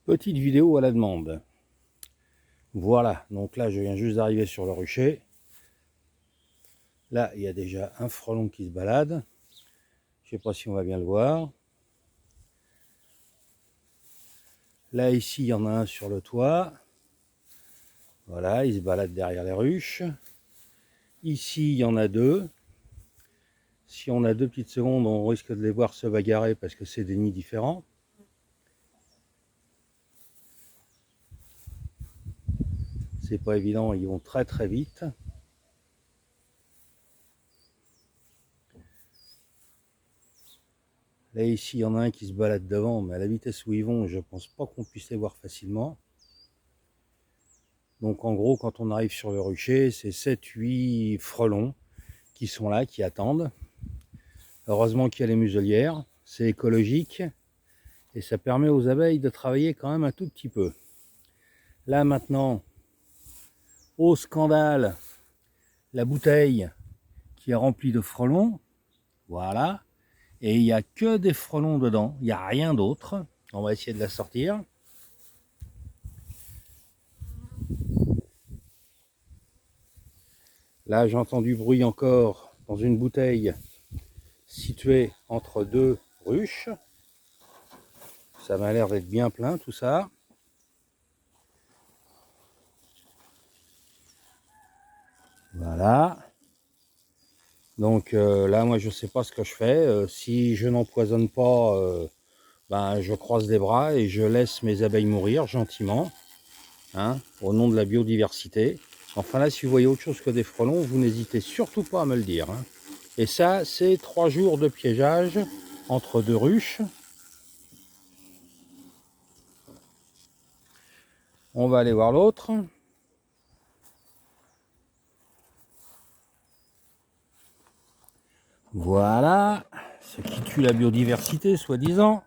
Petite vidéo à la demande. Voilà, donc là je viens juste d'arriver sur le rucher. Là il y a déjà un frelon qui se balade. Je sais pas si on va bien le voir. Là ici il y en a un sur le toit. Voilà, il se balade derrière les ruches. Ici il y en a deux. Si on a 2 petites secondes, on risque de les voir se bagarrer parce que c'est des nids différents. C'est pas évident, ils vont très très vite. Là ici il y en a un qui se balade devant, mais à la vitesse où ils vont, je pense pas qu'on puisse les voir facilement. Donc en gros, quand on arrive sur le rucher, c'est 7-8 frelons qui sont là, qui attendent. Heureusement qu'il y a les muselières, c'est écologique et ça permet aux abeilles de travailler quand même un tout petit peu. Là maintenant, au scandale, la bouteille qui est remplie de frelons, voilà, et il n'y a que des frelons dedans, il n'y a rien d'autre. On va essayer de la sortir. Là j'entends du bruit encore dans une bouteille située entre deux ruches. Ça m'a l'air d'être bien plein tout ça. Voilà. Donc là moi je sais pas ce que je fais. Si je n'empoisonne pas, ben, je croise les bras et je laisse mes abeilles mourir gentiment. Hein, au nom de la biodiversité. Enfin là, si vous voyez autre chose que des frelons, vous n'hésitez surtout pas à me le dire. Hein. Et ça, c'est 3 jours de piégeage entre deux ruches. On va aller voir l'autre. Voilà, ce qui tue la biodiversité, soi-disant.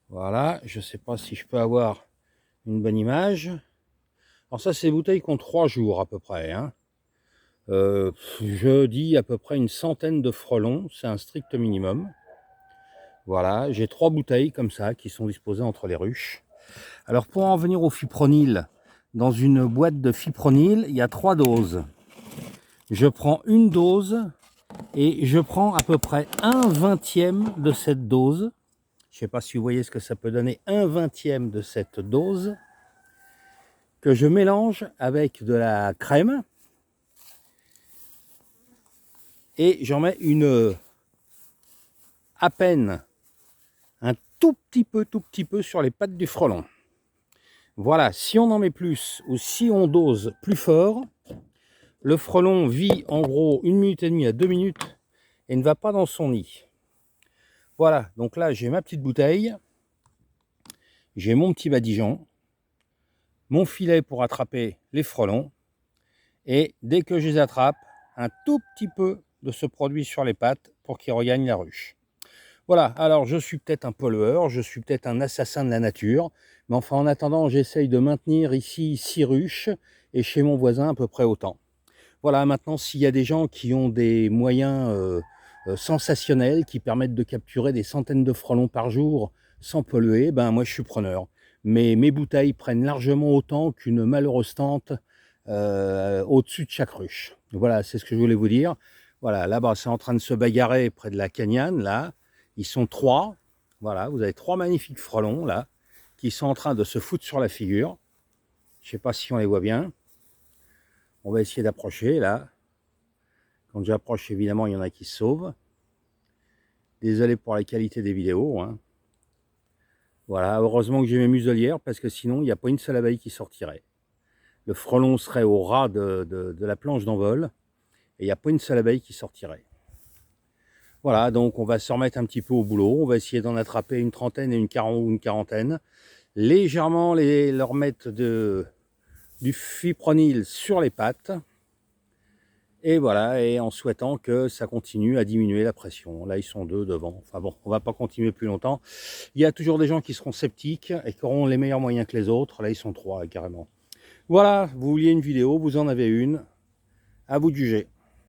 Voilà, je ne sais pas si je peux avoir une bonne image. Alors ça, c'est des bouteilles qui ont 3 jours à peu près. Hein. Je dis à peu près une centaine de frelons, c'est un strict minimum. Voilà, j'ai 3 bouteilles comme ça qui sont disposées entre les ruches. Alors pour en venir au fipronil, dans une boîte de fipronil, il y a 3 doses. Je prends une dose et je prends à peu près 1/20 de cette dose. Je ne sais pas si vous voyez ce que ça peut donner, 1/20 de cette dose que je mélange avec de la crème et j'en mets à peine un tout petit peu sur les pattes du frelon. Voilà, si on en met plus ou si on dose plus fort, le frelon vit en gros 1 minute et demie à 2 minutes et ne va pas dans son nid. Voilà, donc là j'ai ma petite bouteille, j'ai mon petit badigeon, mon filet pour attraper les frelons et dès que je les attrape, un tout petit peu de ce produit sur les pattes pour qu'ils regagnent la ruche. Voilà, alors je suis peut-être un pollueur, je suis peut-être un assassin de la nature, mais enfin en attendant j'essaye de maintenir ici 6 ruches et chez mon voisin à peu près autant. Voilà, maintenant s'il y a des gens qui ont des moyens sensationnels qui permettent de capturer des centaines de frelons par jour sans polluer, ben moi je suis preneur. Mais mes bouteilles prennent largement autant qu'une malheureuse tente au-dessus de chaque ruche. Voilà, c'est ce que je voulais vous dire. Voilà, là-bas c'est en train de se bagarrer près de la Cagnane, là. Ils sont 3. Voilà, vous avez 3 magnifiques frelons, là, qui sont en train de se foutre sur la figure. Je ne sais pas si on les voit bien. On va essayer d'approcher, là. Quand j'approche, évidemment, il y en a qui se sauvent. Désolé pour la qualité des vidéos. Hein. Voilà, heureusement que j'ai mes muselières, parce que sinon, il n'y a pas une seule abeille qui sortirait. Le frelon serait au ras de la planche d'envol, et il n'y a pas une seule abeille qui sortirait. Voilà, donc on va se remettre un petit peu au boulot. On va essayer d'en attraper une trentaine et une quarantaine. Légèrement leur mettre du fipronil sur les pattes. Et voilà, et en souhaitant que ça continue à diminuer la pression. Là, ils sont 2 devant. Enfin bon, on va pas continuer plus longtemps. Il y a toujours des gens qui seront sceptiques et qui auront les meilleurs moyens que les autres. Là, ils sont 3 carrément. Voilà, vous vouliez une vidéo, vous en avez une. À vous de juger.